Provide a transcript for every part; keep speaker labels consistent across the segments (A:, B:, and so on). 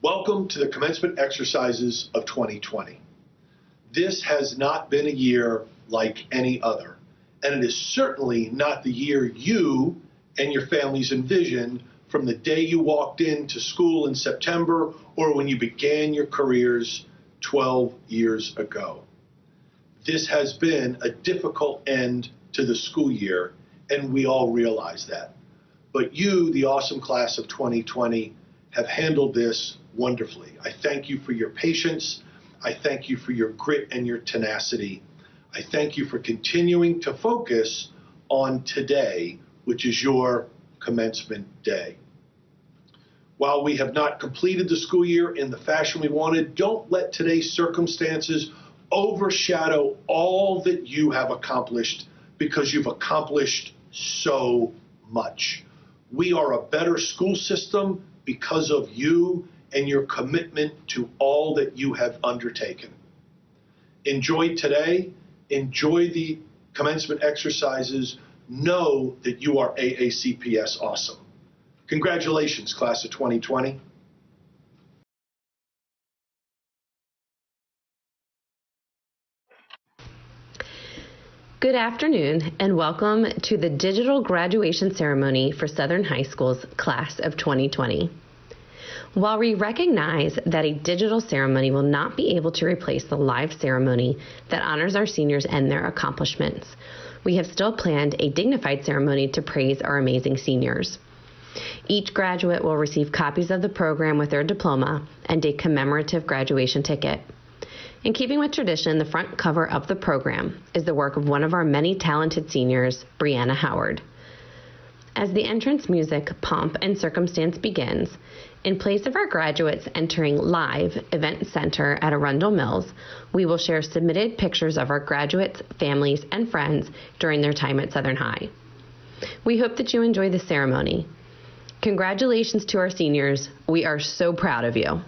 A: Welcome to the commencement exercises of 2020. This has not been a year like any other, and it is certainly not the year you and your families envisioned from the day you walked into school in September or when you began your careers 12 years ago. This has been a difficult end to the school year, and we all realize that. But you, the awesome class of 2020, have handled this wonderfully. I thank you for your patience. I thank you for your grit and your tenacity. I thank you for continuing to focus on today, which is your commencement day. While we have not completed the school year in the fashion we wanted, don't let today's circumstances overshadow all that you have accomplished, because you've accomplished so much. We are a better school system because of you and your commitment to all that you have undertaken. Enjoy today, enjoy the commencement exercises, know that you are AACPS awesome. Congratulations, class of 2020.
B: Good afternoon and welcome to the digital graduation ceremony for Southern High School's class of 2020. While we recognize that a digital ceremony will not be able to replace the live ceremony that honors our seniors and their accomplishments, we have still planned a dignified ceremony to praise our amazing seniors. Each graduate will receive copies of the program with their diploma and a commemorative graduation ticket. In keeping with tradition, the front cover of the program is the work of one of our many talented seniors, Brianna Howard. As the entrance music, pomp, and circumstance begins, in place of our graduates entering live event center at Arundel Mills, we will share submitted pictures of our graduates, families, and friends during their time at Southern High. We hope that you enjoy the ceremony. Congratulations to our seniors. We are so proud of you.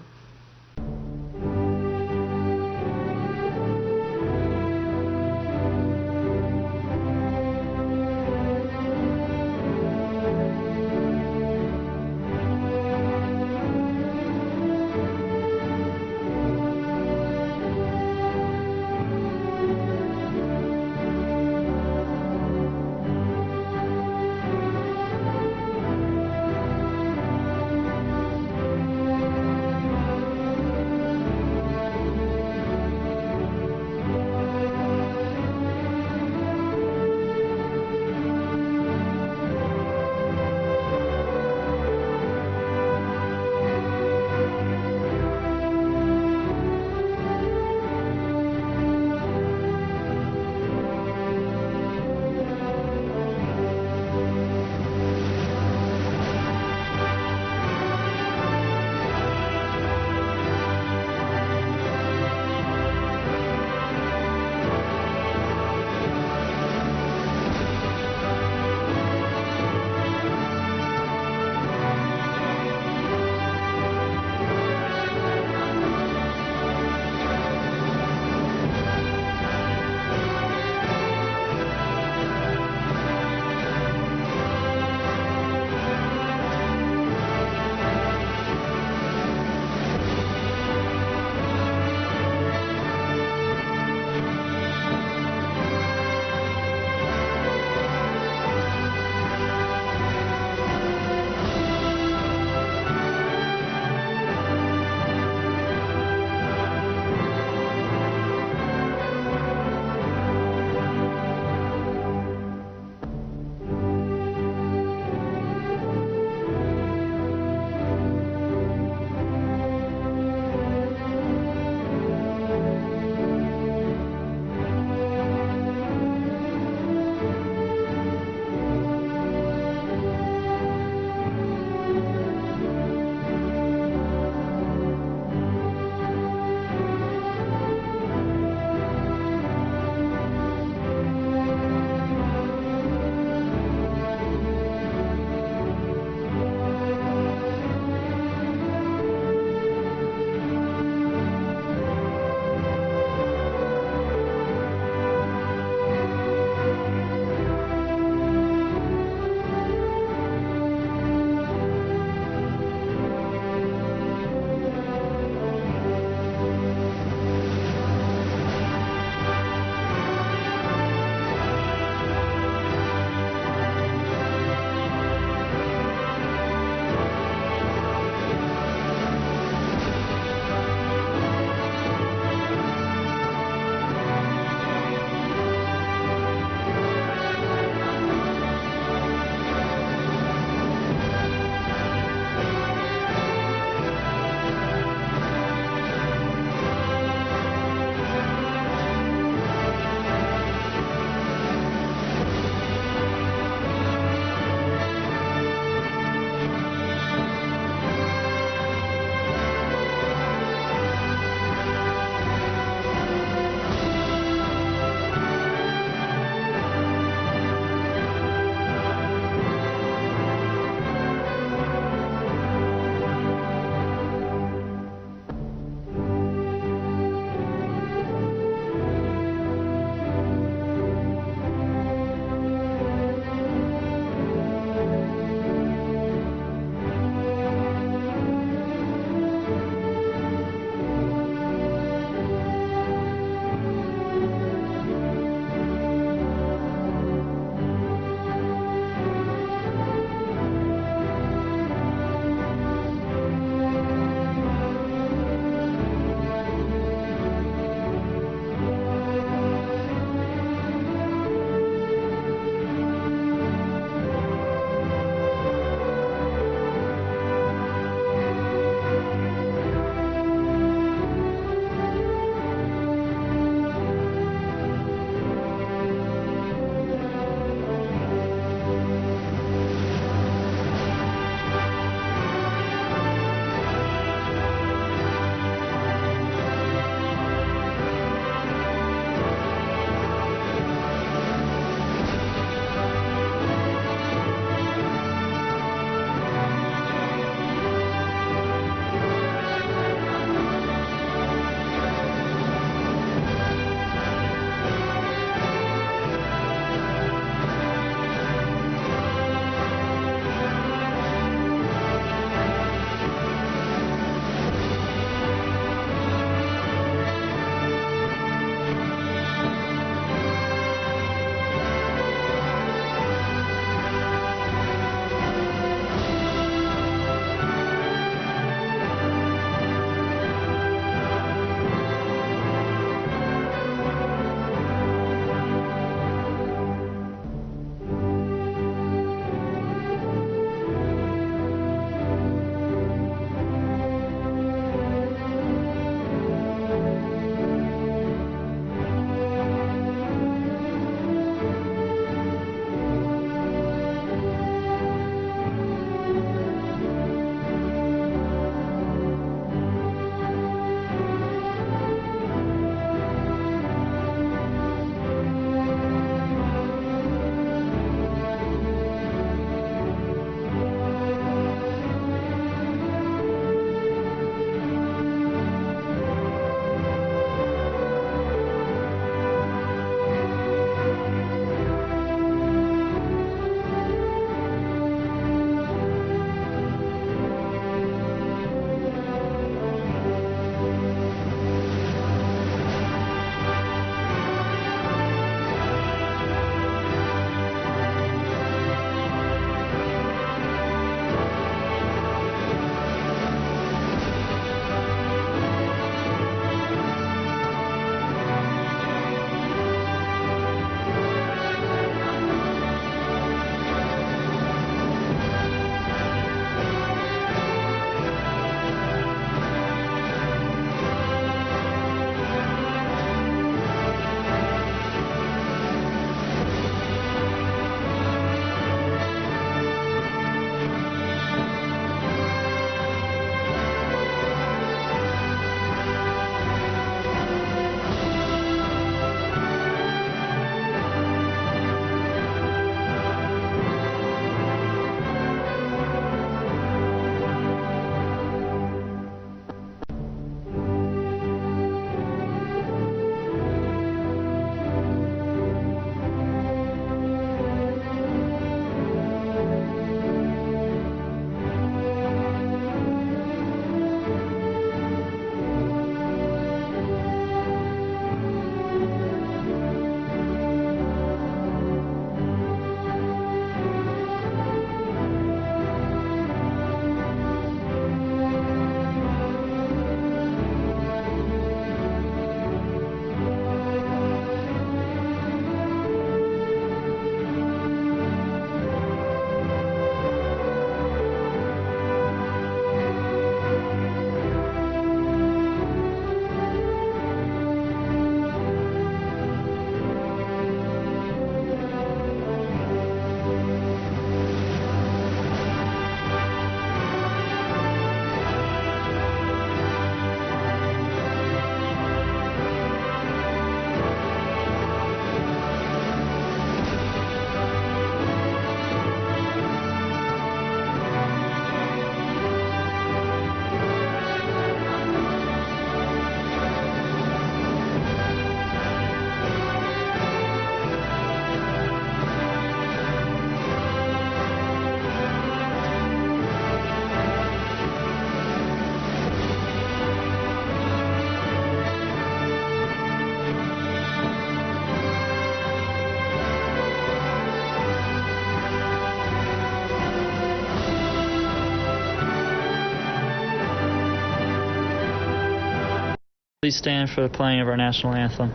C: please stand for the playing of our national anthem.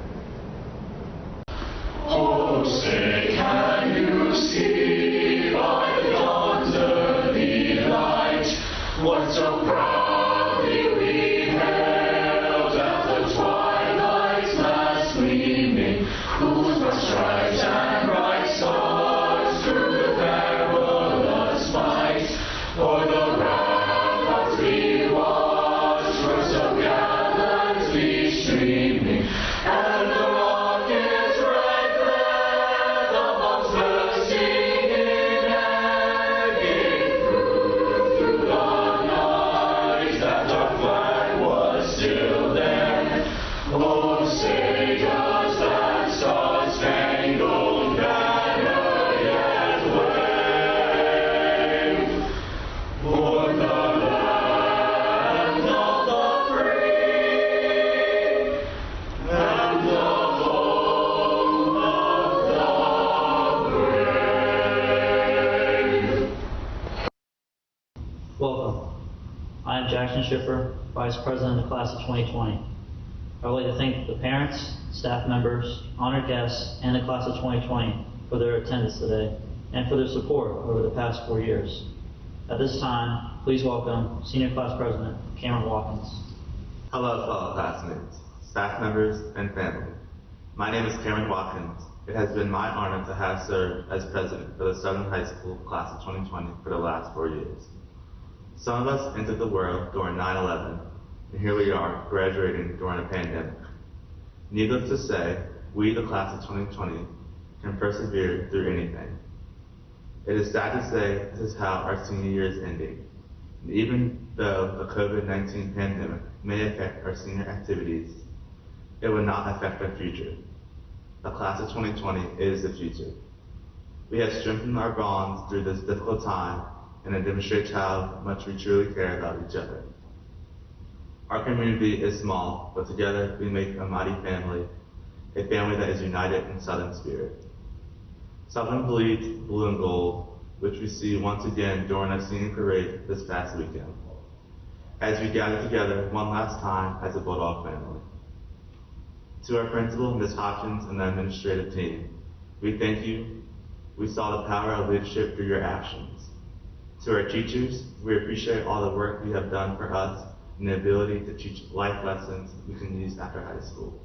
D: Oh, say can you see by the dawn's early light what so proudly we hailed at the twilight's last gleaming, whose broad stripes and bright stars through the perilous fight o'er the ramparts we watched were so gallantly streaming, and the rockets red glare, the bombs bursting in air, gave proof through the night that our flag was still there. Oh, say does that star-spangled banner yet wave for the land of the free and the home of the brave?
C: Welcome. I am Jackson Schiffer, Vice President of the Class of 2020. I would like to thank the parents, staff members, honored guests, and the Class of 2020 for their attendance today and for their support over the past 4 years. At this time, please welcome Senior Class President Cameron Watkins.
E: Hello, fellow classmates, staff members, and family. My name is Cameron Watkins. It has been my honor to have served as president for the Southern High School Class of 2020 for the last 4 years. Some of us entered the world during 9/11, and here we are graduating during a pandemic. Needless to say, we, the Class of 2020, can persevere through anything. It is sad to say this is how our senior year is ending. And even though the COVID-19 pandemic may affect our senior activities, it will not affect our future. The Class of 2020 is the future. We have strengthened our bonds through this difficult time, and it demonstrates how much we truly care about each other. Our community is small, but together we make a mighty family, a family that is united in Southern spirit. Southern bleeds blue and gold, which we see once again during our senior parade this past weekend, as we gather together one last time as a Bulldog family. To our principal, Ms. Hopkins, and the administrative team, we thank you. We saw the power of leadership through your actions. To our teachers, we appreciate all the work you have done for us and the ability to teach life lessons we can use after high school.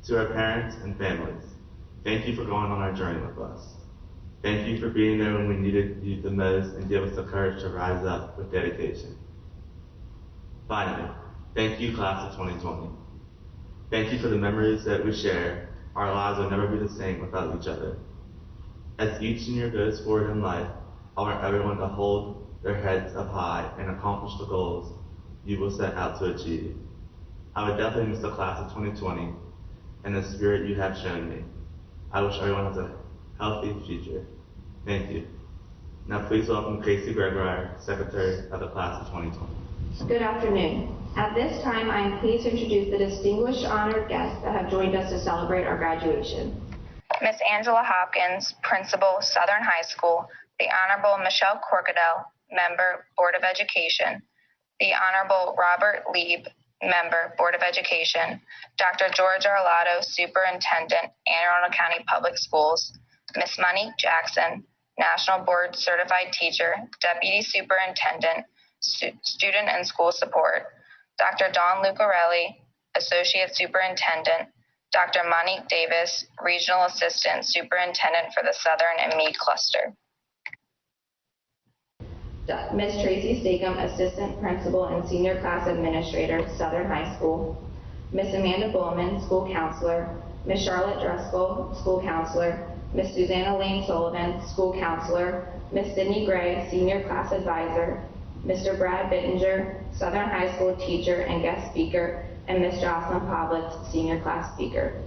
E: To our parents and families, thank you for going on our journey with us. Thank you for being there when we needed you the most and give us the courage to rise up with dedication. Finally, thank you, Class of 2020. Thank you for the memories that we share. Our lives will never be the same without each other. As each senior goes forward in life, I want everyone to hold their heads up high and accomplish the goals you will set out to achieve. I would definitely miss the Class of 2020 and the spirit you have shown me. I wish everyone has a healthy future. Thank you. Now please welcome Casey Gregoire, Secretary of the Class of 2020.
F: Good afternoon. At this time, I am pleased to introduce the distinguished honored guests that have joined us to celebrate our graduation.
G: Ms. Angela Hopkins, Principal, Southern High School, the Honorable Michelle Corkadell, Member, Board of Education, the Honorable Robert Lieb, Member, Board of Education, Dr. George Arlotto, Superintendent, Anne Arundel County Public Schools, Ms. Monique Jackson, National Board Certified Teacher, Deputy Superintendent, Student and School Support, Dr. Dawn Lucarelli, Associate Superintendent, Dr. Monique Davis, Regional Assistant Superintendent for the Southern and Meade Cluster.
F: Ms. Tracy Stakem, Assistant Principal and Senior Class Administrator, Southern High School. Ms. Amanda Bowman, School Counselor. Ms. Charlotte Driscoll, School Counselor. Ms. Susanna Lane Sullivan, School Counselor. Ms. Sydney Gray, Senior Class Advisor. Mr. Brad Bittinger, Southern High School Teacher and Guest Speaker, and Ms. Jocelyn Pavlitz, Senior Class Speaker.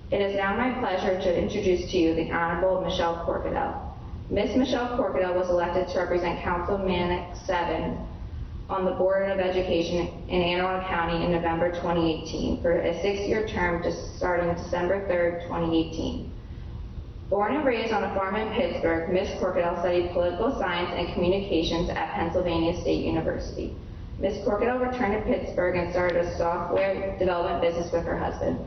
F: It is now my pleasure to introduce to you the Honorable Michelle Corkadell. Ms. Michelle Corkadell was elected to represent Council Manic 7 on the Board of Education in Anne Arundel County in November 2018 for a 6-year term starting December 3rd, 2018. Born and raised on a farm in Pittsburgh, Ms. Corkadell studied political science and communications at Pennsylvania State University. Ms. Corkadell returned to Pittsburgh and started a software development business with her husband.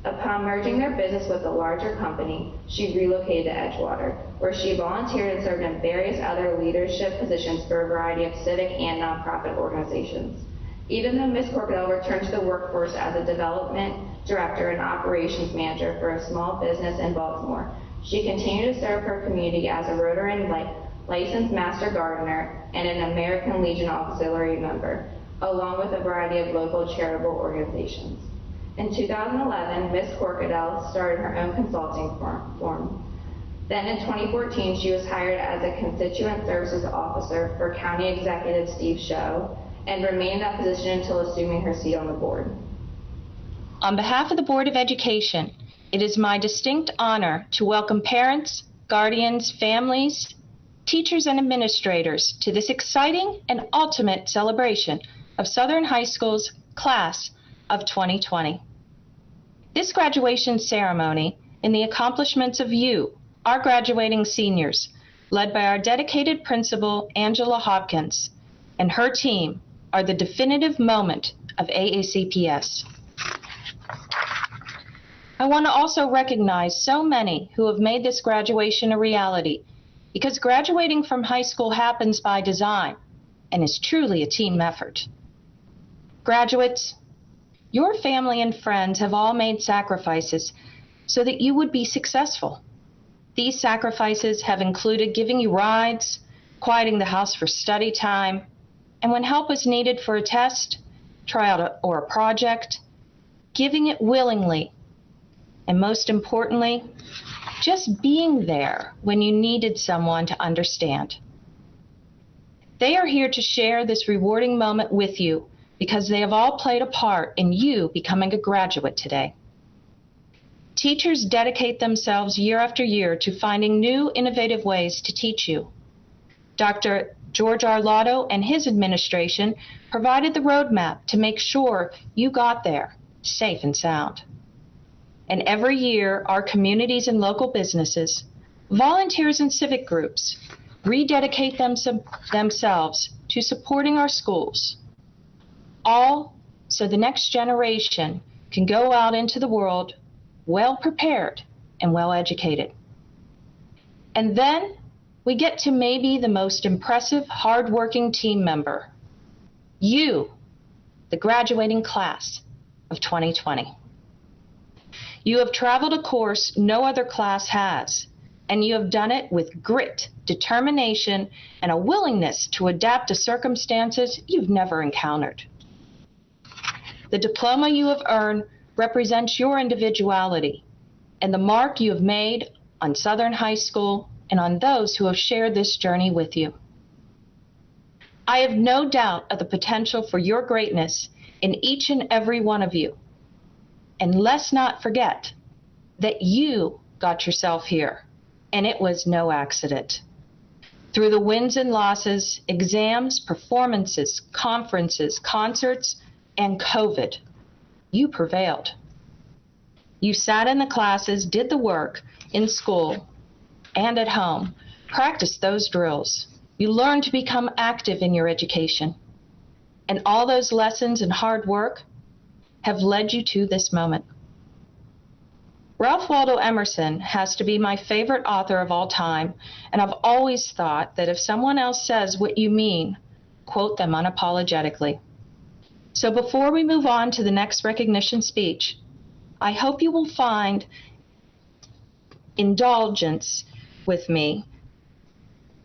F: Upon merging their business with a larger company, she relocated to Edgewater, where she volunteered and served in various other leadership positions for a variety of civic and nonprofit organizations. Even though Ms. Corkadell returned to the workforce as a development director and operations manager for a small business in Baltimore, she continued to serve her community as a Rotarian licensed master gardener and an American Legion auxiliary member, along with a variety of local charitable organizations. In 2011, Ms. Corkadell started her own consulting firm. Then in 2014, she was hired as a constituent services officer for County Executive Steve Show and remained in that position until assuming her seat on the board.
H: On behalf of the Board of Education, it is my distinct honor to welcome parents, guardians, families, teachers, and administrators to this exciting and ultimate celebration of Southern High School's Class of 2020. This graduation ceremony and the accomplishments of you, our graduating seniors, led by our dedicated principal, Angela Hopkins, and her team, are the definitive moment of AACPS. I want to also recognize so many who have made this graduation a reality, because graduating from high school happens by design and is truly a team effort. Graduates, your family and friends have all made sacrifices so that you would be successful. These sacrifices have included giving you rides, quieting the house for study time, and when help was needed for a test, tryout, or a project, giving it willingly, and most importantly, just being there when you needed someone to understand. They are here to share this rewarding moment with you because they have all played a part in you becoming a graduate today. Teachers dedicate themselves year after year to finding new, innovative ways to teach you. Dr. George Arlotto and his administration provided the roadmap to make sure you got there, safe and sound. And every year, our communities and local businesses, volunteers and civic groups, rededicate themselves to supporting our schools, all so the next generation can go out into the world well prepared and well educated. And then we get to maybe the most impressive, hardworking team member, you, the graduating class of 2020. You have traveled a course no other class has, and you have done it with grit, determination, and a willingness to adapt to circumstances you've never encountered. The diploma you have earned represents your individuality and the mark you have made on Southern High School and on those who have shared this journey with you. I have no doubt of the potential for your greatness in each and every one of you. And let's not forget that you got yourself here, and it was no accident. Through the wins and losses, exams, performances, conferences, concerts, and COVID, you prevailed. You sat in the classes, did the work in school and at home, practiced those drills. You learned to become active in your education. And all those lessons and hard work have led you to this moment. Ralph Waldo Emerson has to be my favorite author of all time, and I've always thought that if someone else says what you mean, quote them unapologetically. So before we move on to the next recognition speech, I hope you will find indulgence with me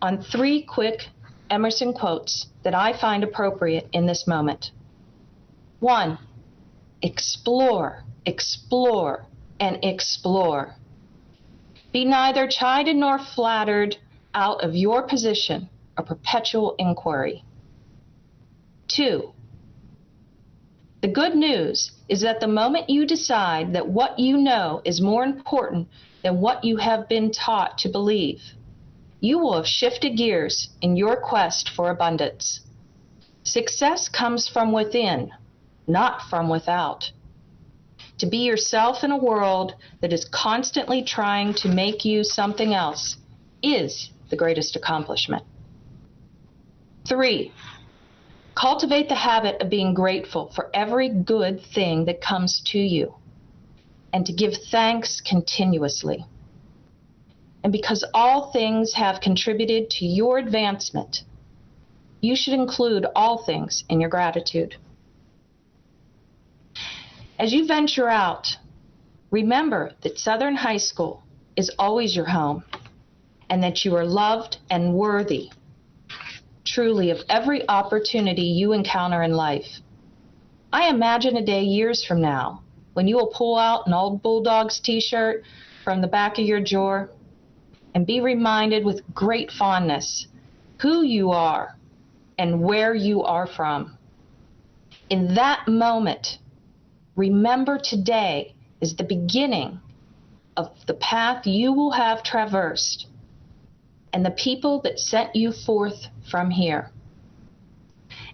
H: on 3 quick Emerson quotes that I find appropriate in this moment. 1, explore, explore, and explore. Be neither chided nor flattered out of your position, a perpetual inquiry. 2, the good news is that the moment you decide that what you know is more important than what you have been taught to believe, you will have shifted gears in your quest for abundance. Success comes from within, not from without. To be yourself in a world that is constantly trying to make you something else is the greatest accomplishment. 3, Cultivate the habit of being grateful for every good thing that comes to you and to give thanks continuously. And because all things have contributed to your advancement, you should include all things in your gratitude. As you venture out, remember that Southern High School is always your home and that you are loved and worthy, truly, of every opportunity you encounter in life. I imagine a day years from now when you will pull out an old Bulldogs t-shirt from the back of your drawer and be reminded with great fondness who you are and where you are from. In that moment, remember today is the beginning of the path you will have traversed and the people that sent you forth from here.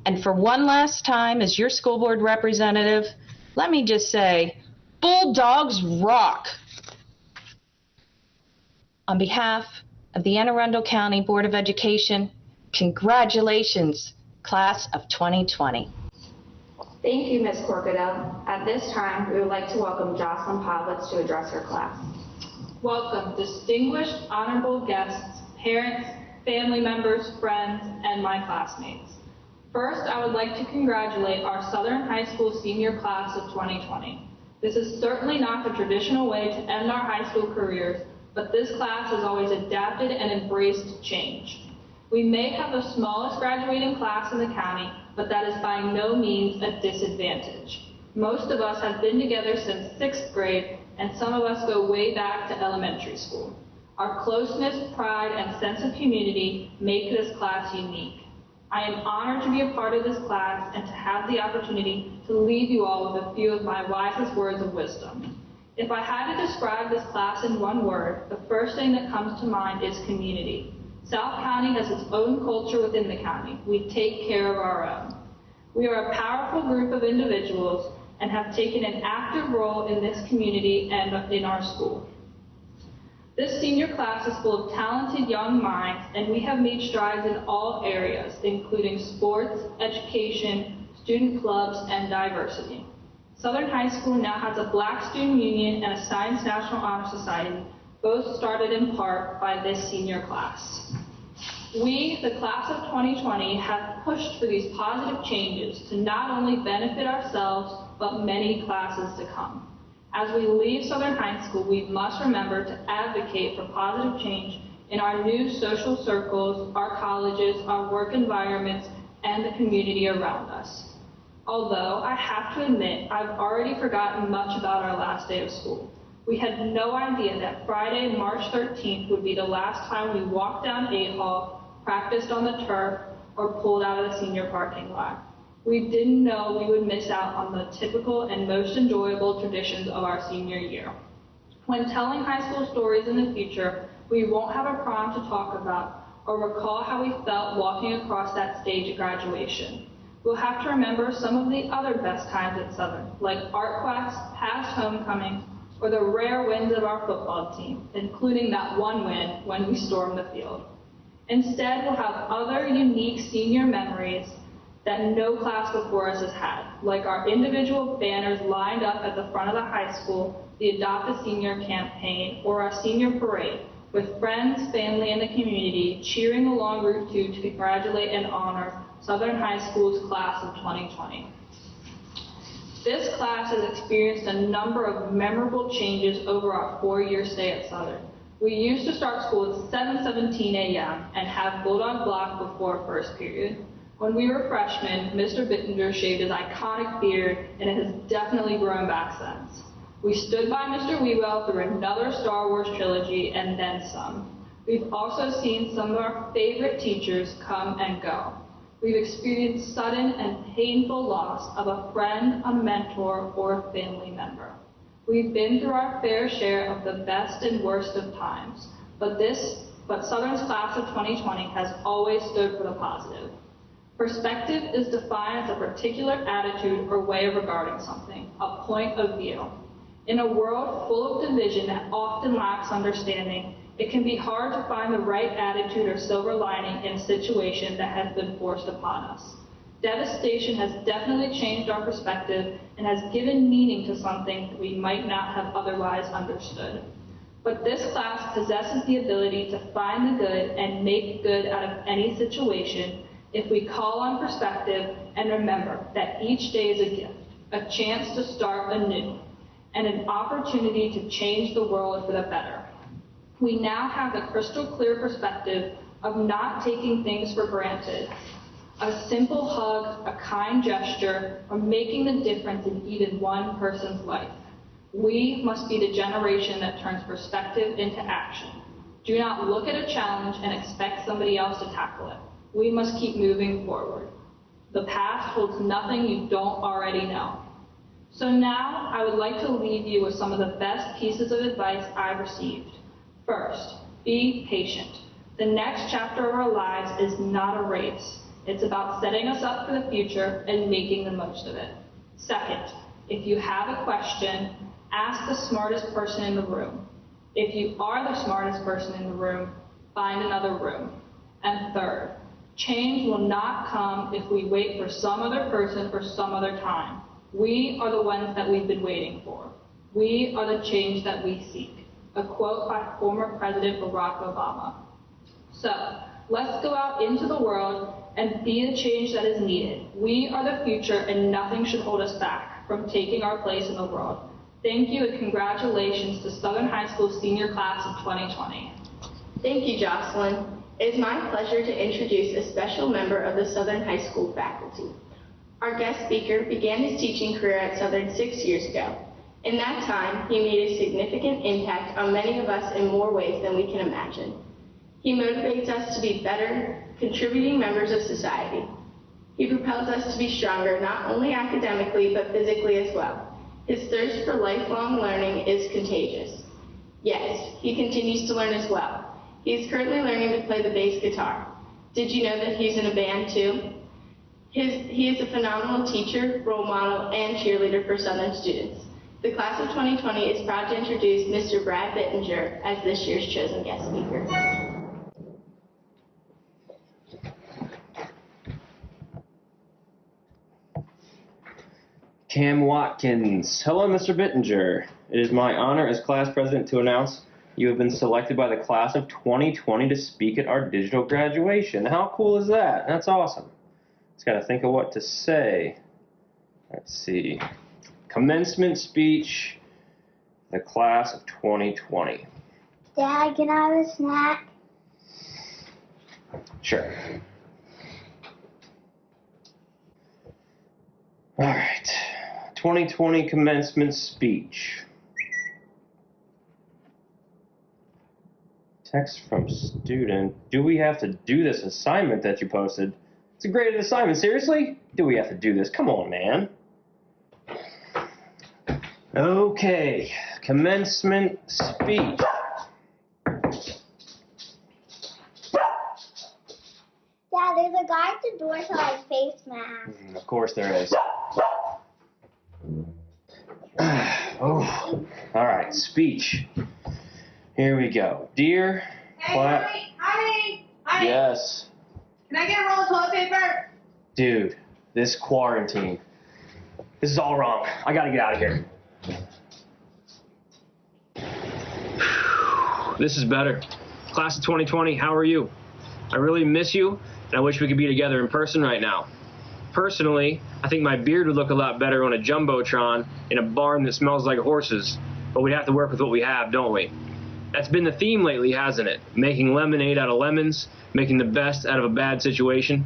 H: And for one last time, as your school board representative, let me just say, Bulldogs rock! On behalf of the Anne Arundel County Board of Education, congratulations, class of 2020.
F: Thank you, Ms. Corkadell. At this time, we would like to welcome Jocelyn Pavlitz to address her class.
I: Welcome, distinguished, honorable guests, parents, family members, friends, and my classmates. First, I would like to congratulate our Southern High School senior class of 2020. This is certainly not the traditional way to end our high school careers, but this class has always adapted and embraced change. We may have the smallest graduating class in the county, but that is by no means a disadvantage. Most of us have been together since 6th grade, and some of us go way back to elementary school. Our closeness, pride, and sense of community make this class unique. I am honored to be a part of this class and to have the opportunity to leave you all with a few of my wisest words of wisdom. If I had to describe this class in one word, the first thing that comes to mind is community. South County has its own culture within the county. We take care of our own. We are a powerful group of individuals and have taken an active role in this community and in our school. This senior class is full of talented young minds, and we have made strides in all areas, including sports, education, student clubs, and diversity. Southern High School now has a Black Student Union and a Science National Honor Society, both started in part by this senior class. We, the class of 2020, have pushed for these positive changes to not only benefit ourselves, but many classes to come. As we leave Southern High School, we must remember to advocate for positive change in our new social circles, our colleges, our work environments, and the community around us. Although, I have to admit, I've already forgotten much about our last day of school. We had no idea that Friday, March 13th would be the last time we walked down 8 Hall, practiced on the turf, or pulled out of the senior parking lot. We didn't know we would miss out on the typical and most enjoyable traditions of our senior year. When telling high school stories in the future, we won't have a prom to talk about or recall how we felt walking across that stage at graduation. We'll have to remember some of the other best times at Southern, like art class, past homecoming, or the rare wins of our football team, including that one win when we stormed the field. Instead, we'll have other unique senior memories that no class before us has had, like our individual banners lined up at the front of the high school, the Adopt a Senior campaign, or our senior parade, with friends, family, and the community cheering along Route 2 to congratulate and honor Southern High School's class of 2020. This class has experienced a number of memorable changes over our 4-year stay at Southern. We used to start school at 7:17 a.m. and have Bulldog block before first period. When we were freshmen, Mr. Bittinger shaved his iconic beard, and it has definitely grown back since. We stood by Mr. Wewell through another Star Wars trilogy and then some. We've also seen some of our favorite teachers come and go. We've experienced sudden and painful loss of a friend, a mentor, or a family member. We've been through our fair share of the best and worst of times, but Southern's class of 2020 has always stood for the positive. Perspective is defined as a particular attitude or way of regarding something, a point of view. In a world full of division that often lacks understanding, it can be hard to find the right attitude or silver lining in a situation that has been forced upon us. Devastation has definitely changed our perspective and has given meaning to something that we might not have otherwise understood. But this class possesses the ability to find the good and make good out of any situation if we call on perspective and remember that each day is a gift, a chance to start anew, and an opportunity to change the world for the better. We now have the crystal clear perspective of not taking things for granted. A simple hug, a kind gesture, or making the difference in even one person's life. We must be the generation that turns perspective into action. Do not look at a challenge and expect somebody else to tackle it. We must keep moving forward. The past holds nothing you don't already know. So now I would like to leave you with some of the best pieces of advice I've received. First, be patient. The next chapter of our lives is not a race. It's about setting us up for the future and making the most of it. Second, if you have a question, ask the smartest person in the room. If you are the smartest person in the room, find another room. And third, change will not come if we wait for some other person or some other time. We are the ones that we've been waiting for. We are the change that we seek. A quote by former President Barack Obama. So, let's go out into the world and be the change that is needed. We are the future and nothing should hold us back from taking our place in the world. Thank you and congratulations to Southern High School senior class of 2020.
F: Thank you, Jocelyn. It is my pleasure to introduce a special member of the Southern High School faculty. Our guest speaker began his teaching career at Southern 6 years ago. In that time, he made a significant impact on many of us in more ways than we can imagine. He motivates us to be better, contributing members of society. He propels us to be stronger, not only academically, but physically as well. His thirst for lifelong learning is contagious. Yes, he continues to learn as well. He is currently learning to play the bass guitar. Did you know that he's in a band too? He is a phenomenal teacher, role model, and cheerleader for Southern students. The class of 2020 is proud to introduce Mr. Brad Bittinger as this year's chosen guest speaker.
J: Cam Watkins. Hello, Mr. Bittinger. It is my honor as class president to announce you have been selected by the class of 2020 to speak at our digital graduation. How cool is that? That's awesome. Just got to think of what to say. Let's see. Commencement speech, the class of 2020.
K: Dad, can I have a snack?
J: Sure. All right. 2020 commencement speech. Text from student. Do we have to do this assignment that you posted? It's a graded assignment. Seriously? Do we have to do this? Come on, man. Okay. Commencement speech.
K: Dad, there's a guy at the door to like face mask.
J: Of course there is. Oh, all right, speech. Here we go. Dear class.
L: Honey.
J: Yes.
L: Can I get a roll of toilet paper?
J: Dude, this quarantine. This is all wrong. I gotta get out of here. This is better. Class of 2020, how are you? I really miss you, and I wish we could be together in person right now. Personally, I think my beard would look a lot better on a Jumbotron in a barn that smells like horses, but we have to work with what we have, don't we? That's been the theme lately, hasn't it? Making lemonade out of lemons, making the best out of a bad situation.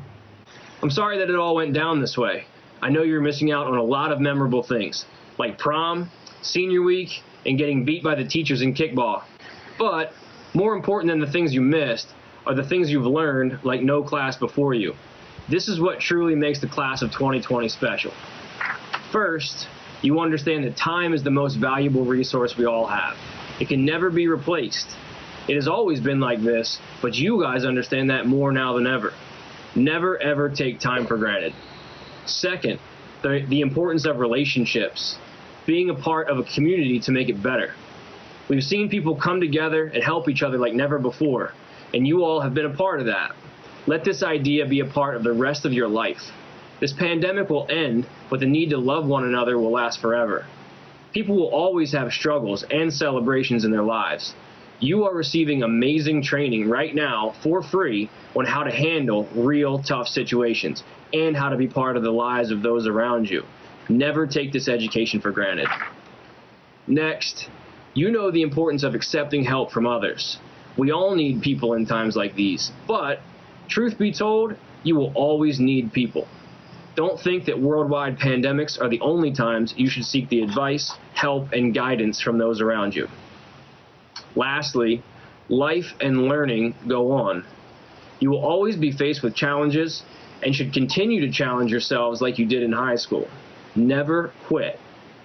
J: I'm sorry that it all went down this way. I know you're missing out on a lot of memorable things, like prom, senior week, and getting beat by the teachers in kickball. But more important than the things you missed are the things you've learned, like no class before you. This is what truly makes the class of 2020 special. First, you understand that time is the most valuable resource we all have. It can never be replaced. It has always been like this, but you guys understand that more now than ever. Never ever take time for granted. Second, the importance of relationships, being a part of a community to make it better. We've seen people come together and help each other like never before, and you all have been a part of that. Let this idea be a part of the rest of your life. This pandemic will end, but the need to love one another will last forever. People will always have struggles and celebrations in their lives. You are receiving amazing training right now for free on how to handle real tough situations and how to be part of the lives of those around you. Never take this education for granted. Next, you know the importance of accepting help from others. We all need people in times like these, but truth be told, you will always need people. Don't think that worldwide pandemics are the only times you should seek the advice, help, and guidance from those around you. Lastly, life and learning go on. You will always be faced with challenges and should continue to challenge yourselves like you did in high school. Never quit.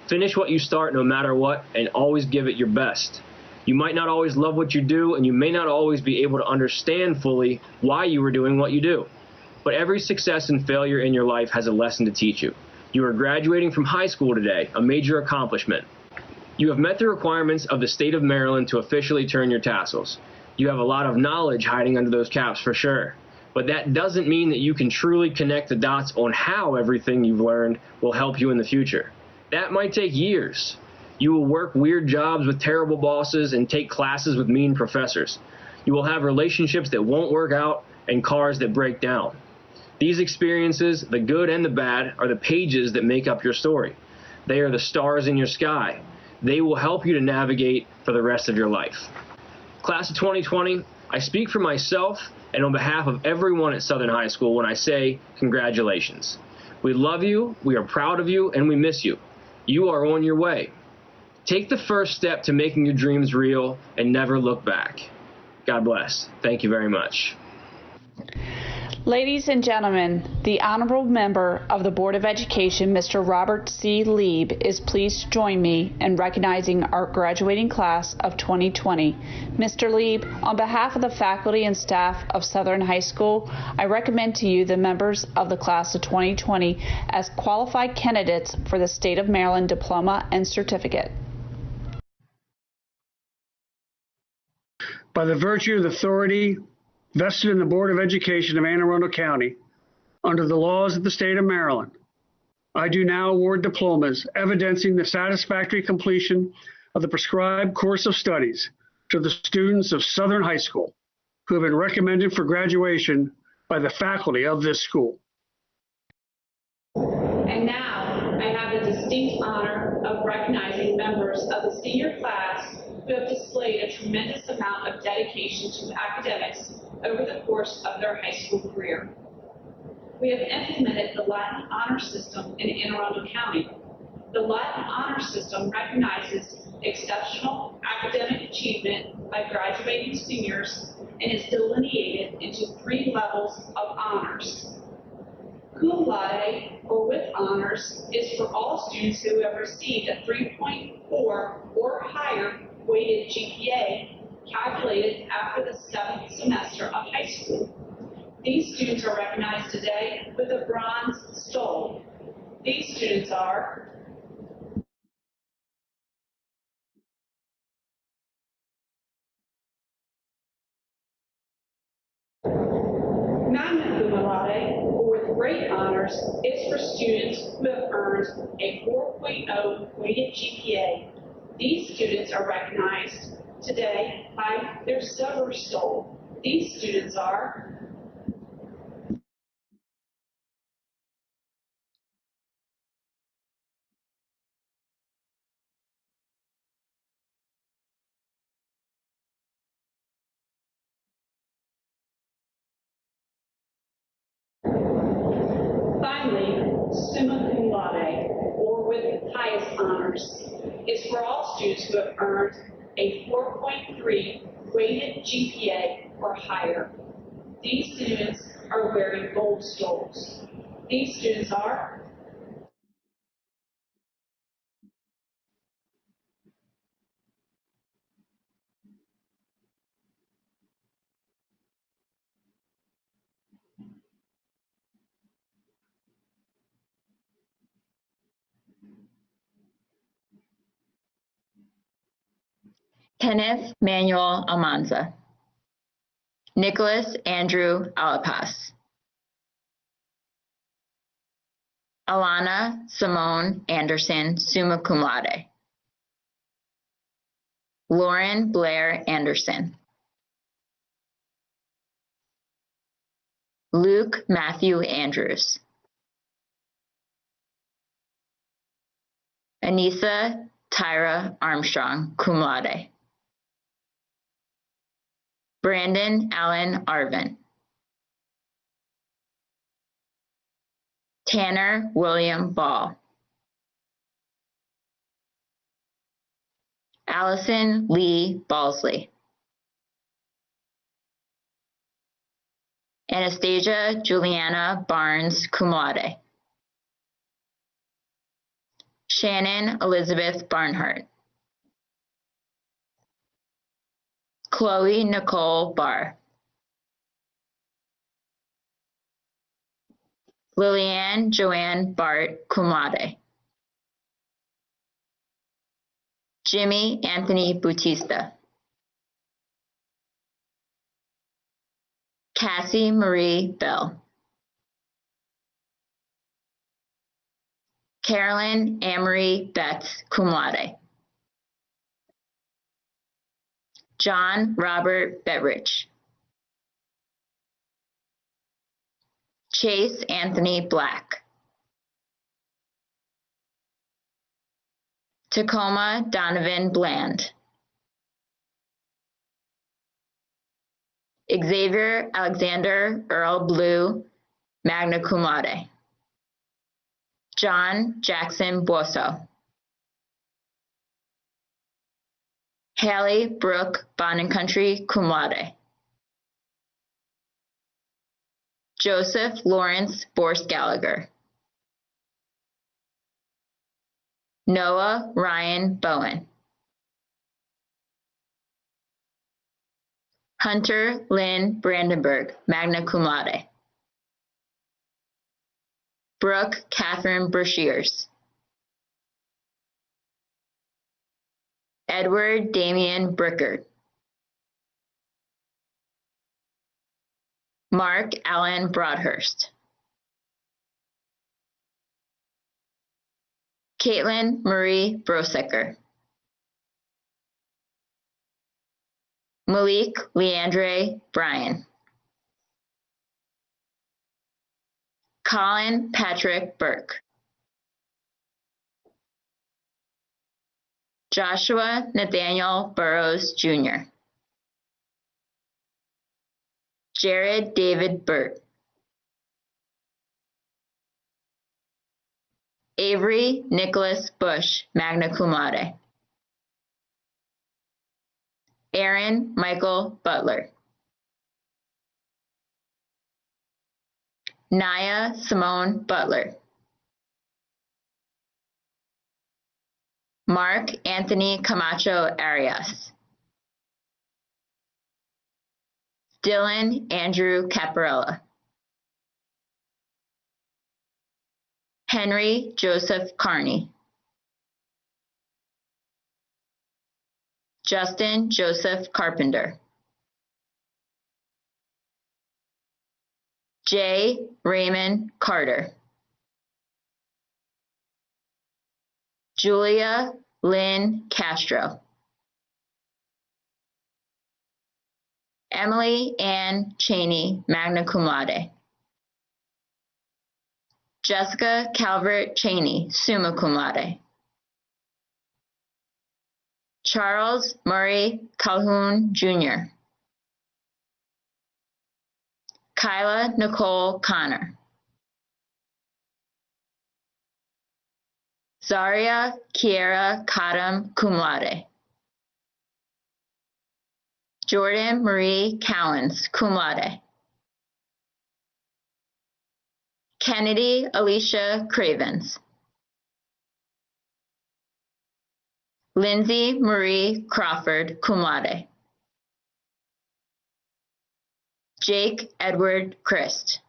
J: Finish what you start no matter what, and always give it your best. You might not always love what you do, and you may not always be able to understand fully why you were doing what you do. But every success and failure in your life has a lesson to teach you. You are graduating from high school today, a major accomplishment. You have met the requirements of the state of Maryland to officially turn your tassels. You have a lot of knowledge hiding under those caps for sure. But that doesn't mean that you can truly connect the dots on how everything you've learned will help you in the future. That might take years. You will work weird jobs with terrible bosses and take classes with mean professors. You will have relationships that won't work out and cars that break down. These experiences, the good and the bad, are the pages that make up your story. They are the stars in your sky. They will help you to navigate for the rest of your life. Class of 2020, I speak for myself and on behalf of everyone at Southern High School when I say congratulations. We love you, we are proud of you, and we miss you. You are on your way. Take the first step to making your dreams real and never look back. God bless. Thank you very much.
M: Ladies and gentlemen, the Honorable Member of the Board of Education, Mr. Robert C. Lieb, is pleased to join me in recognizing our graduating class of 2020. Mr. Lieb, on behalf of the faculty and staff of Southern High School, I recommend to you the members of the class of 2020 as qualified candidates for the State of Maryland Diploma and Certificate.
N: By the virtue of the authority vested in the Board of Education of Anne Arundel County, under the laws of the state of Maryland, I do now award diplomas evidencing the satisfactory completion of the prescribed course of studies to the students of Southern High School who have been recommended for graduation by the faculty of this school.
I: And now I have the distinct honor of recognizing members of the senior class who have displayed a tremendous amount of dedication to academics over the course of their high school career. We have implemented the Latin Honor System in Anne Arundel County. The Latin Honor System recognizes exceptional academic achievement by graduating seniors and is delineated into 3 levels of honors. Cum laude, or with honors, is for all students who have received a 3.4 or higher weighted GPA calculated after the 7th semester of high school. These students are recognized today with a Bronze Stole. These students are Magna Cum Laude, or with great honors, is for students who have earned a 4.0 weighted GPA. These students are recognized today by their Silver Stole. These students are finally, Summa Cum Laude, or with highest honors, is for all students who have earned a 4.3 weighted GPA or higher. These students are wearing Gold Stoles. These students are
O: Kenneth Manuel Almanza, Nicholas Andrew Alapas, Alana Simone Anderson, summa cum laude. Lauren Blair Anderson. Luke Matthew Andrews. Anissa Tyra Armstrong, cum laude. Brandon Allen Arvin. Tanner William Ball. Allison Lee Balsley. Anastasia Juliana Barnes, cum laude. Shannon Elizabeth Barnhart. Chloe Nicole Barr. Lillian Joanne Bart, cum laude. Jimmy Anthony Bautista. Cassie Marie Bell. Carolyn Amory Betts, cum laude. John Robert Betrich. Chase Anthony Black. Tacoma Donovan Bland. Xavier Alexander Earl Blue, magna cum laude. John Jackson Bosso. Haley Brooke Bonancountry, cum laude. Joseph Lawrence Borst Gallagher. Noah Ryan Bowen. Hunter Lynn Brandenburg, magna cum laude. Brooke Catherine Brashears. Edward Damian Brickard. Mark Allen Broadhurst. Caitlin Marie Brosecker. Malik Leandre Bryan. Colin Patrick Burke. Joshua Nathaniel Burrows Jr. Jared David Burt. Avery Nicholas Bush, magna cum laude. Aaron Michael Butler. Naya Simone Butler. Mark Anthony Camacho Arias. Dylan Andrew Caparella. Henry Joseph Carney. Justin Joseph Carpenter. J. Raymond Carter. Julia Lynn Castro. Emily Ann Cheney, magna cum laude. Jessica Calvert Cheney, summa cum laude. Charles Murray Calhoun, Jr. Kyla Nicole Connor. Zaria Kiera Kadam, cum laude. Jordan Marie Cowens, cum laude. Kennedy Alicia Cravens. Lindsay Marie Crawford, cum laude. Jake Edward Christ.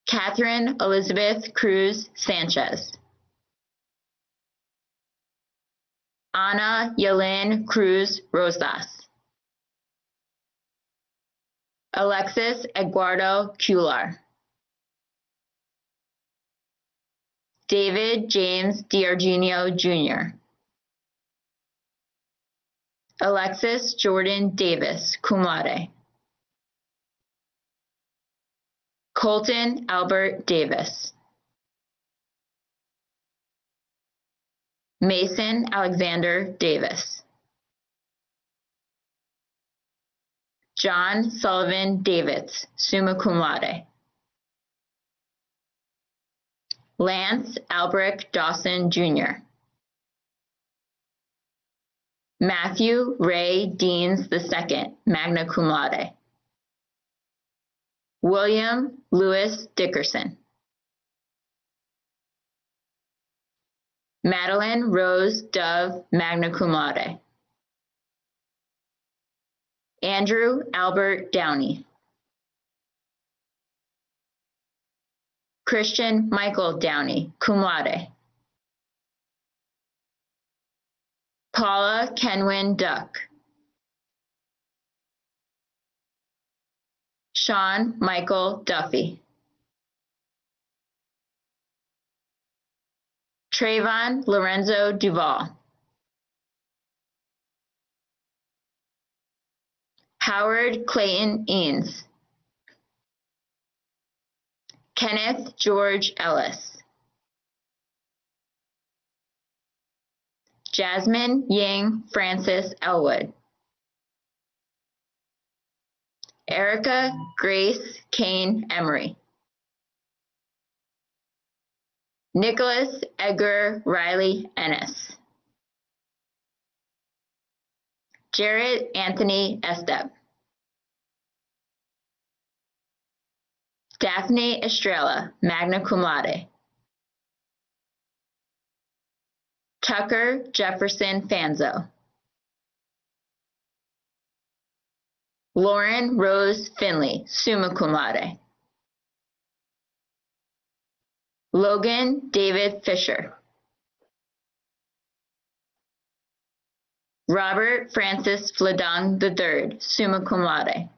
O: Catherine Elizabeth Cruz Sanchez. Ana Yelin Cruz Rosas. Alexis Eduardo Cular. David James D'Argenio Jr. Alexis Jordan Davis, cum laude. Colton Albert Davis. Mason Alexander Davis. John Sullivan Davids, summa cum laude. Lance Albrecht Dawson Jr. Matthew Ray Deans II, magna cum laude. William Lewis Dickerson. Madeline Rose Dove, magna cum laude. Andrew Albert Downey. Christian Michael Downey, cum laude. Paula Kenwin Duck. Sean Michael Duffy. Trayvon Lorenzo Duval. Howard Clayton Eanes. Kenneth George Ellis. Jasmine Ying Francis Elwood. Erica Grace Kane Emery. Nicholas Edgar Riley Ennis. Jared Anthony Estep. Daphne Estrella, magna cum laude. Tucker Jefferson Fanzo. Lauren Rose Finley, summa cum laude. Logan David Fisher. Robert Francis Fladong III, summa cum laude.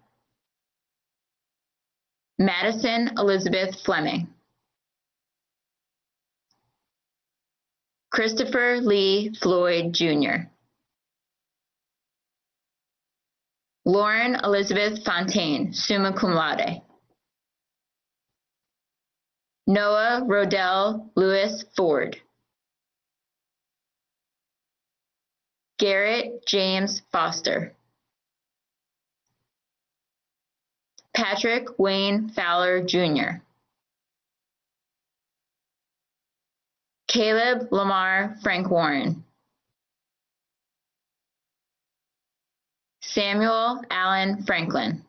O: Madison Elizabeth Fleming. Christopher Lee Floyd Jr. Lauren Elizabeth Fontaine, summa cum laude. Noah Rodell Lewis Ford. Garrett James Foster. Patrick Wayne Fowler Jr. Caleb Lamar Frank Warren. Samuel Allen Franklin.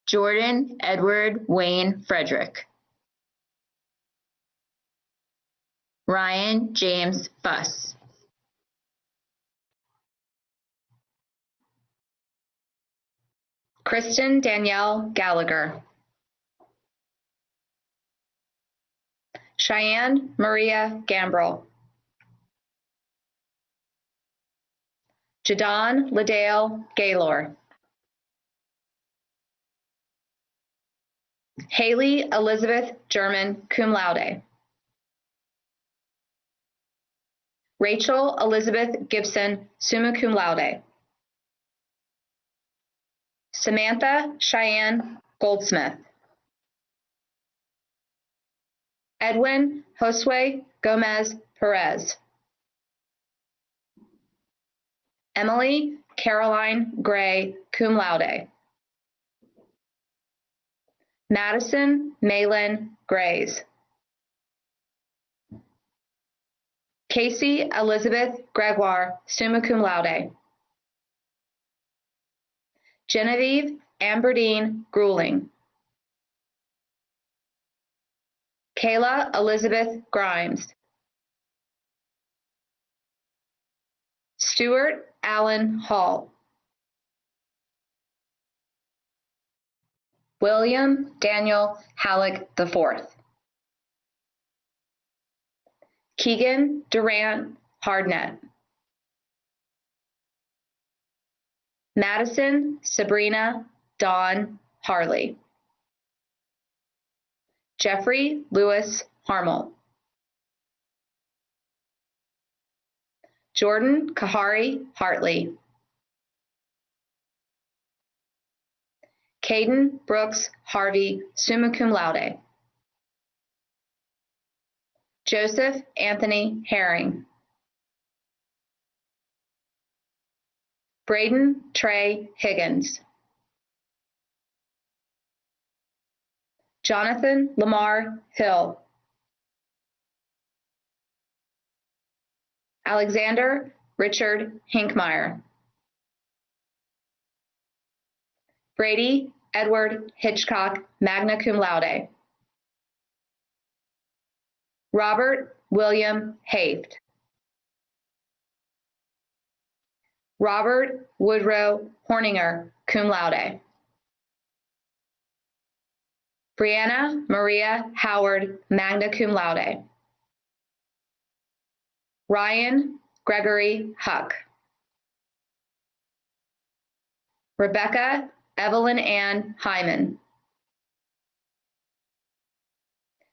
O: Jordan Edward Wayne Frederick. Ryan James Fuss.
P: Kristen Danielle Gallagher. Cheyenne Maria Gambrell. Jadon Liddale Gaylor. Haley Elizabeth German, cum laude. Rachel Elizabeth Gibson, summa cum laude. Samantha Cheyenne Goldsmith. Edwin Josue Gomez Perez. Emily Caroline Gray, cum laude. Madison Malin Grays. Casey Elizabeth Gregoire, summa cum laude. Genevieve Amberdine Grueling. Kayla Elizabeth Grimes. Stuart Allen Hall. William Daniel Halleck IV. Keegan Durant Hardnett. Madison Sabrina Dawn Harley. Jeffrey Lewis Harmel. Jordan Kahari Hartley. Caden Brooks Harvey, summa cum laude. Joseph Anthony Herring. Braden Trey Higgins. Jonathan Lamar Hill. Alexander Richard Hinkmeyer. Brady Edward Hitchcock, magna cum laude. Robert William Haft. Robert Woodrow Horninger, cum laude. Brianna Maria Howard, magna cum laude. Ryan Gregory Huck. Rebecca Evelyn Ann Hyman.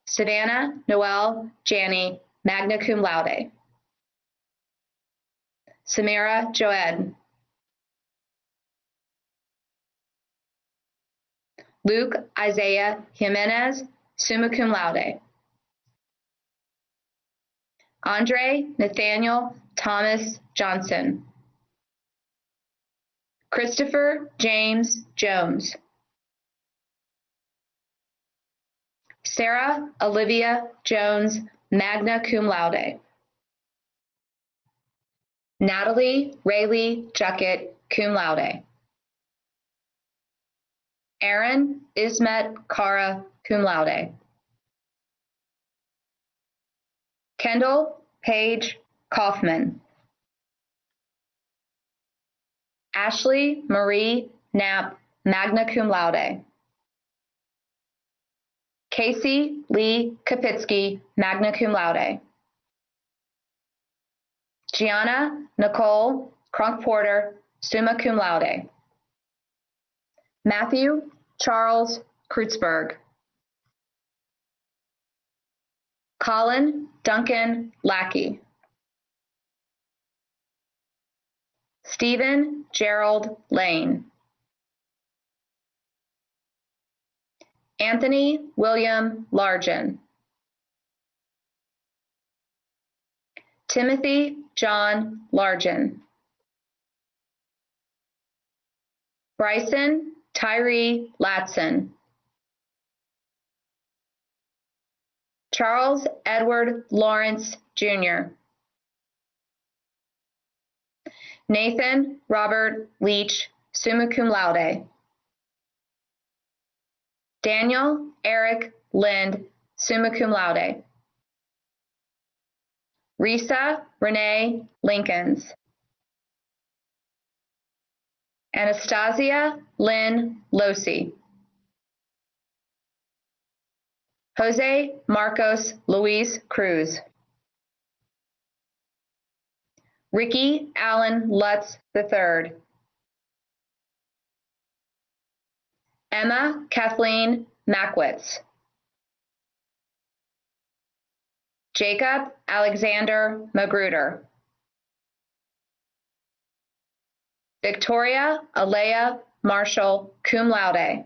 P: Savannah Noel Janney, magna cum laude. Samira Joed. Luke Isaiah Jimenez, summa cum laude. Andre Nathaniel Thomas Johnson. Christopher James Jones. Sarah Olivia Jones, magna cum laude. Natalie Rayleigh Juckett, cum laude. Aaron Ismet Kara, cum laude. Kendall Paige Kaufman. Ashley Marie Knapp, magna cum laude. Casey Lee Kapitsky, magna cum laude. Gianna Nicole Cronk-Porter, summa cum laude. Matthew Charles Kreutzberg. Colin Duncan Lackey. Stephen Gerald Lane. Anthony William Largen. Timothy John Largen. Bryson Tyree Latson. Charles Edward Lawrence, Jr. Nathan Robert Leach, summa cum laude. Daniel Eric Lind, summa cum laude. Risa Renee Linkins. Anastasia Lynn Losi. Jose Marcos Luis Cruz. Ricky Allen Lutz III. Emma Kathleen Mackwitz. Jacob Alexander Magruder. Victoria Alea Marshall, cum laude.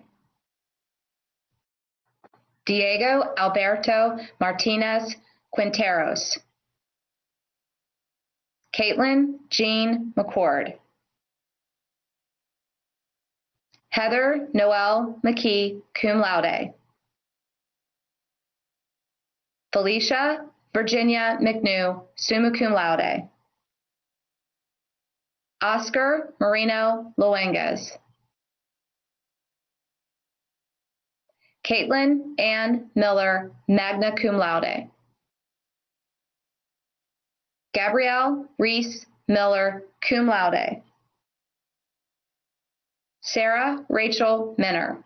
P: Diego Alberto Martinez Quinteros. Caitlin Jean McCord. Heather Noel McKee, cum laude. Felicia Virginia McNew, summa cum laude. Oscar Marino Luengas. Caitlin Ann Miller, magna cum laude. Gabrielle Reese Miller, cum laude. Sarah Rachel Minner.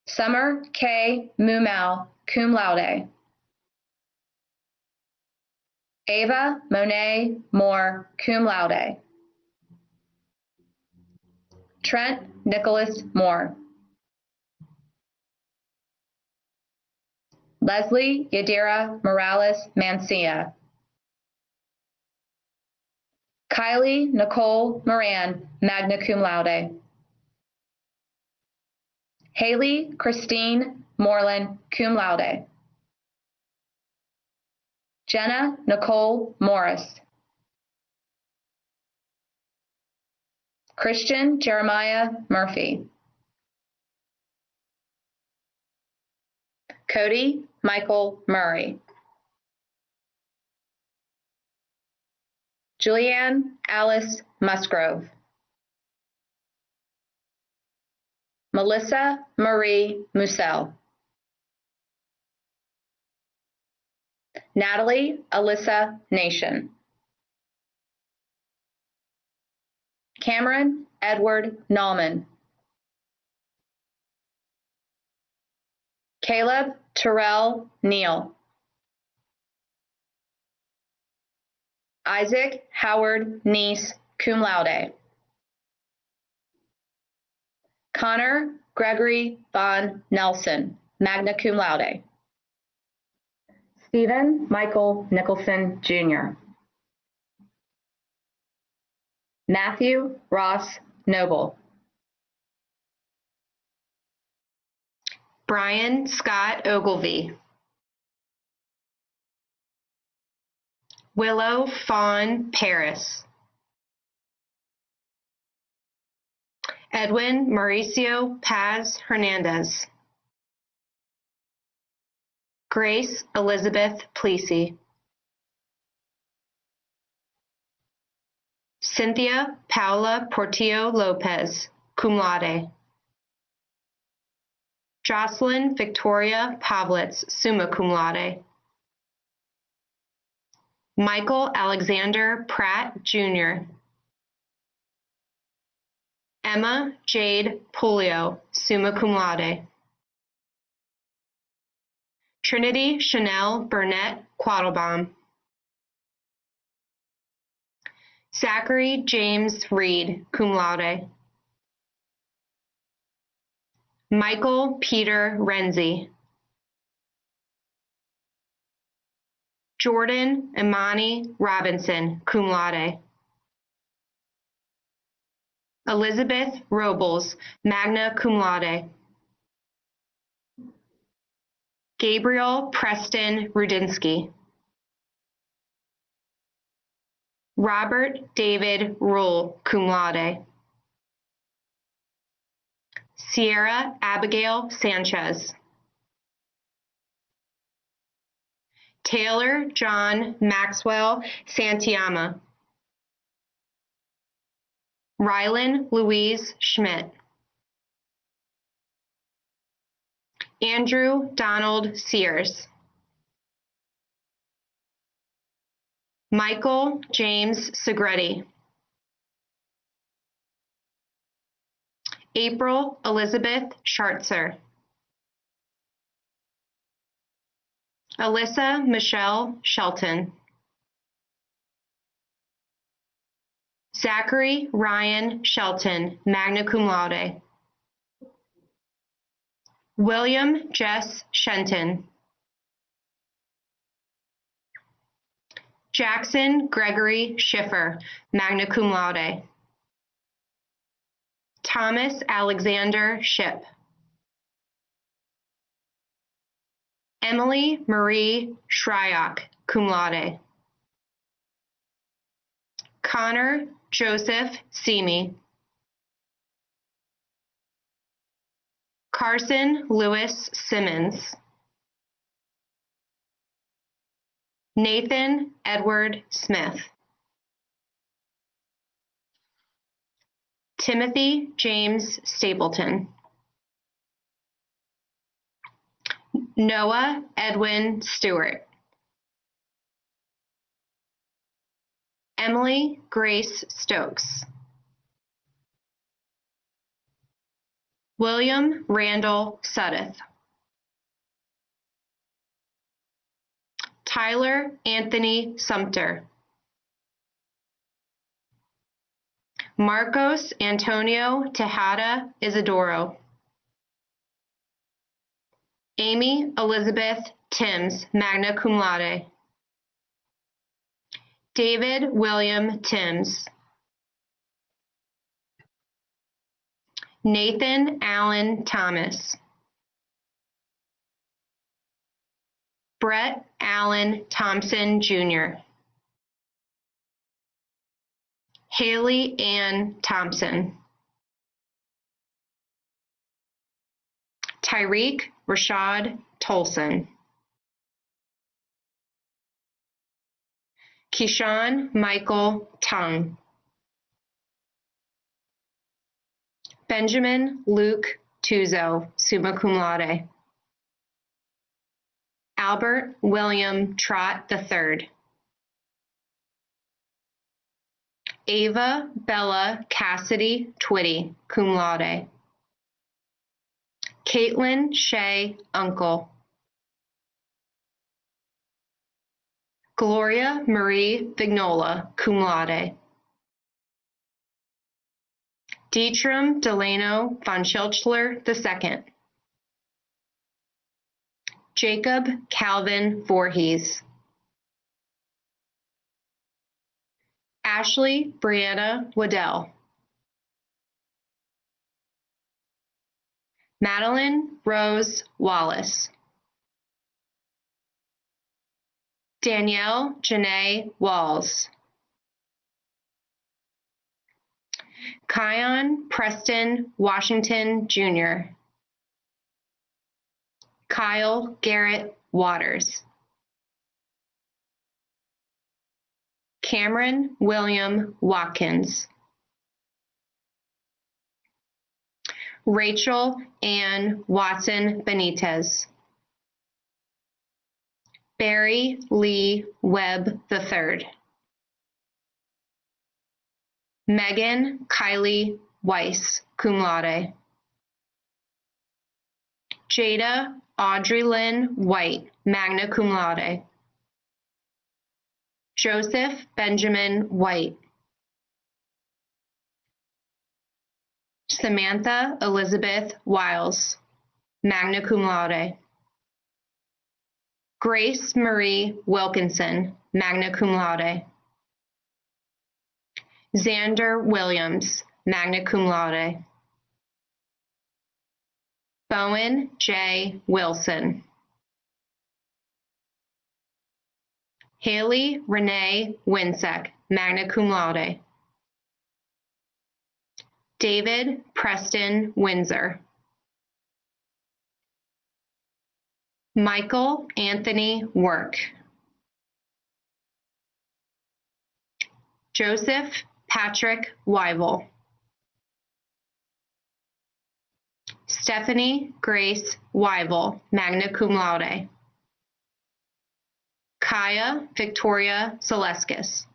P: Summer K. Mumau, cum laude. Ava Monet Moore, cum laude. Trent Nicholas Moore. Leslie Yadira Morales Mancia. Kylie Nicole Moran, magna cum laude. Haley Christine Moreland, cum laude. Jenna Nicole Morris. Christian Jeremiah Murphy. Cody Michael Murray. Julianne Alice Musgrove. Melissa Marie Musell. Natalie Alyssa Nation. Cameron Edward Nallman. Caleb Terrell Neal. Isaac Howard Neese, cum laude. Connor Gregory Von Nelson, magna cum laude. Stephen Michael Nicholson, Jr. Matthew Ross Noble.
B: Brian Scott Ogilvy. Willow Fawn Paris. Edwin Mauricio Paz Hernandez. Grace Elizabeth Plessy. Cynthia Paula Portillo Lopez, cum laude. Jocelyn Victoria Pavlitz, summa cum laude. Michael Alexander Pratt, Jr. Emma Jade Pulio, summa cum laude. Trinity Chanel Burnett Quattlebaum. Zachary James Reed, cum laude. Michael Peter Renzi. Jordan Imani Robinson, cum laude. Elizabeth Robles, magna cum laude. Gabriel Preston Rudinsky. Robert David Rule, cum laude. Sierra Abigail Sanchez. Taylor John Maxwell Santiama. Rylan Louise Schmidt. Andrew Donald Sears. Michael James Segretti. April Elizabeth Schartzer. Alyssa Michelle Shelton. Zachary Ryan Shelton, magna cum laude. William Jess Shenton. Jackson Gregory Schiffer, magna cum laude. Thomas Alexander Ship. Emily Marie Shryock, cum laude. Connor Joseph Simi. Carson Lewis Simmons. Nathan Edward Smith. Timothy James Stapleton. Noah Edwin Stewart. Emily Grace Stokes. William Randall Suddeth. Tyler Anthony Sumter. Marcos Antonio Tejada Isidoro. Amy Elizabeth
G: Timms, magna cum laude. David William Timms. Nathan Allen Thomas. Brett Allen Thompson, Jr. Haley Ann Thompson. Tyreek Rashad Tolson. Keyshawn Michael Tung. Benjamin Luke Tuzo, summa cum laude. Albert William Trott III. Ava Bella Cassidy Twitty, cum laude. Caitlin Shea Uncle. Gloria Marie Vignola, cum laude. Dietram Delano von Schilchler II. Jacob Calvin Voorhees. Ashley Brianna Waddell. Madeline Rose Wallace. Danielle Janae Walls. Kion Preston Washington, Jr. Kyle Garrett Waters. Cameron William Watkins. Rachel Ann Watson Benitez. Barry Lee Webb III. Megan Kylie Weiss, cum laude. Jada Audrey Lynn White, magna cum laude. Joseph Benjamin White. Samantha Elizabeth Wiles, magna cum laude. Grace Marie Wilkinson, magna cum laude. Xander Williams, magna cum laude. Bowen J. Wilson. Haley Renee Winsek, magna cum laude. David Preston Windsor. Michael Anthony Work. Joseph Patrick Weibel. Stephanie Grace Weibel, magna cum laude. Kaya Victoria Zaleskis.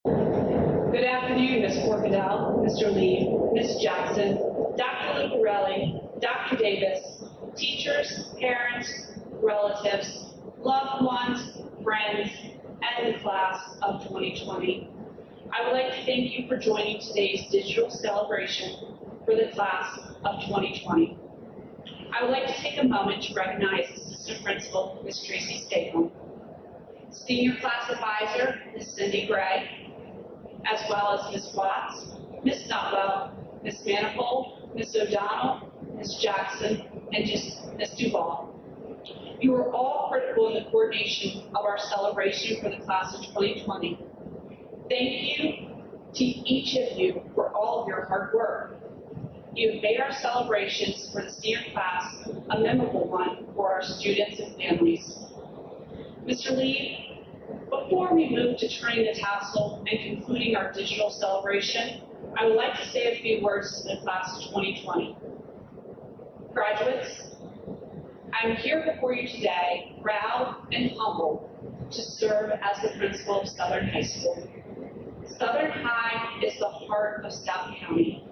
Q: Good afternoon, Ms. Corkadell, Mr. Lee, Ms. Jackson, Dr. Lucarelli, Dr. Davis, teachers, parents, relatives, loved ones, friends, and the class of 2020. I would like to thank you for joining today's digital celebration for the class of 2020. I would like to take a moment to recognize Assistant Principal, Ms. Tracy Statham, Senior Class Advisor, Ms. Cindy Gray, as well as Ms. Watts, Ms. Nutwell, Ms. Manifold, Ms. O'Donnell, Ms. Jackson, and Ms. Duval. You are all critical in the coordination of our celebration for the class of 2020. Thank you to each of you for all of your hard work. You have made our celebrations for the senior class a memorable one for our students and families. Mr. Lee, before we move to turning the tassel and concluding our digital celebration, I would like to say a few words to the class of 2020. Graduates, I'm here before you today, proud and humbled to serve as the principal of Southern High School. Southern High is the heart of South County.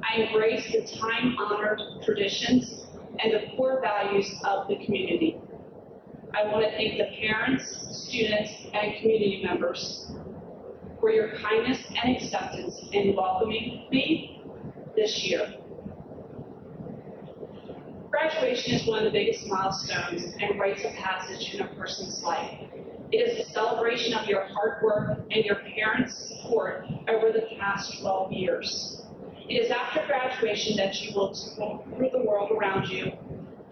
Q: I embrace the time-honored traditions and the core values of the community. I want to thank the parents, students, and community members for your kindness and acceptance in welcoming me this year. Graduation is one of the biggest milestones and rites of passage in a person's life. It is a celebration of your hard work and your parents' support over the past 12 years. It is after graduation that you will explore the world around you,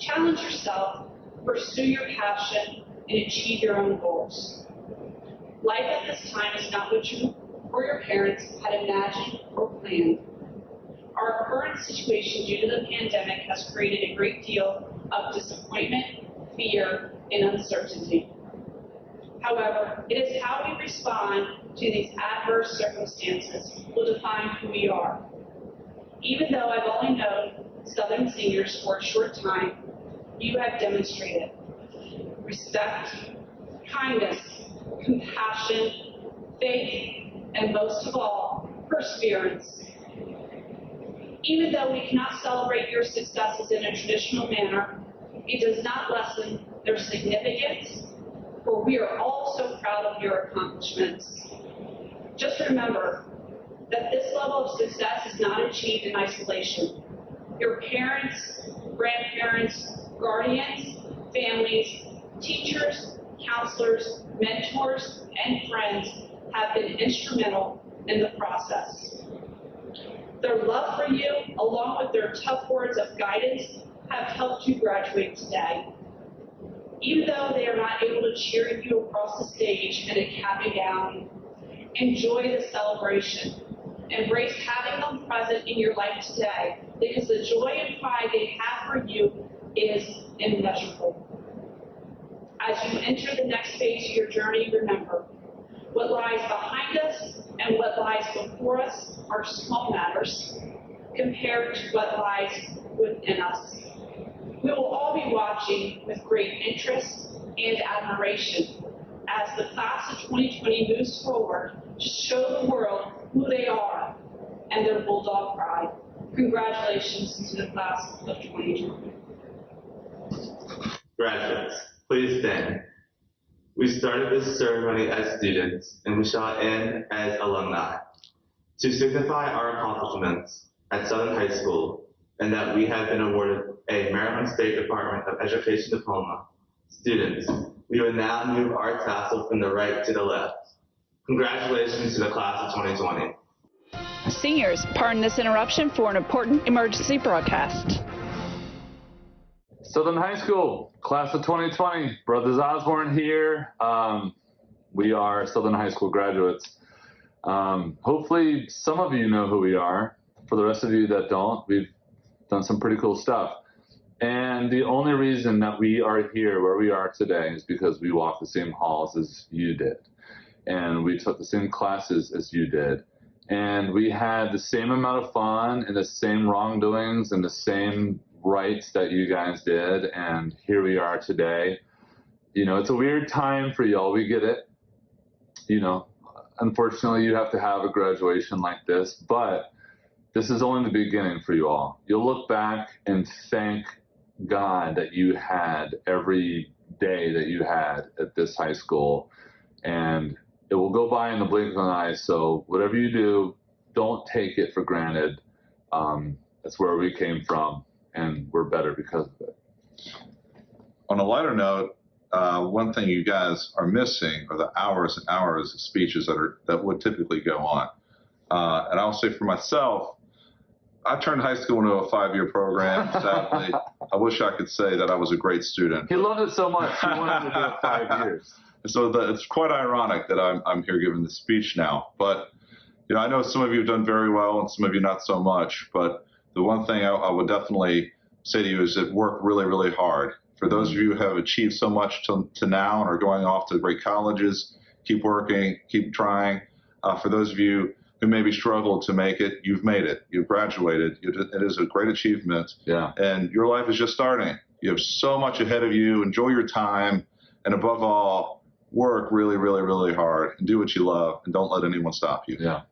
Q: challenge yourself, pursue your passion, and achieve your own goals. Life at this time is not what you or your parents had imagined or planned. Our current situation due to the pandemic has created a great deal of disappointment, fear, and uncertainty. However, it is how we respond to these adverse circumstances will define who we are. Even though I've only known Southern seniors for a short time, you have demonstrated respect, kindness, compassion, faith, and most of all, perseverance. Even though we cannot celebrate your successes in a traditional manner, it does not lessen their significance, for we are all so proud of your accomplishments. Just remember that this level of success is not achieved in isolation. Your parents, grandparents, guardians, families, teachers, counselors, mentors, and friends have been instrumental in the process. Their love for you, along with their tough words of guidance, have helped you graduate today. Even though they are not able to cheer you across the stage in a cap and gown, enjoy the celebration. Embrace having them present in your life today, because the joy and pride they have for you is immeasurable. As you enter the next phase of your journey, remember, what lies behind us and what lies before us are small matters compared to what lies within us. We will all be watching with great interest and admiration as the class of 2020 moves forward to show the world who they are and their bulldog pride. Congratulations to the class of 2020.
E: Graduates, please stand. We started this ceremony as students, and we shall end as alumni. To signify our accomplishments at Southern High School, and that we have been awarded a Maryland State Department of Education diploma, students, we will now move our tassel from the right to the left. Congratulations to the class of 2020.
M: Seniors, pardon this interruption for an important emergency broadcast.
R: Southern High School, class of 2020, Brothers Osborne here. We are Southern High School graduates. Hopefully some of you know who we are. For the rest of you that don't, we've done some pretty cool stuff. And the only reason that we are here where we are today is because we walked the same halls as you did. And we took the same classes as you did. And we had the same amount of fun and the same wrongdoings and the same rights that you guys did. And here we are today. You know, it's a weird time for y'all. We get it. You know, unfortunately, you have to have a graduation like this. But this is only the beginning for you all. You'll look back and thank God that you had every day that you had at this high school. And it will go by in the blink of an eye. So whatever you do, don't take it for granted. That's where we came from, and we're better because of it.
S: On a lighter note, one thing you guys are missing are the hours and hours of speeches that would typically go on. And I'll say for myself, I turned high school into a 5-year program. Sadly, I wish I could say that I was a great student.
R: He loved it so much, he wanted to do it 5 years.
S: So it's quite ironic that I'm here giving the speech now. But you know, I know some of you have done very well and some of you not so much. But the one thing I would definitely say to you is that work really, really hard. For those of you who have achieved so much to now and are going off to great colleges, keep working, keep trying. For those of you who maybe struggled to make it, you've made it. You've graduated. It is a great achievement.
R: Yeah.
S: And your life is just starting. You have so much ahead of you. Enjoy your time. And above all, work really, really, really hard and do what you love and don't let anyone stop you.
R: Yeah.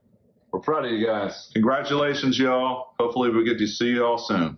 R: We're proud of you guys.
S: Congratulations, y'all. Hopefully we get to see you all soon.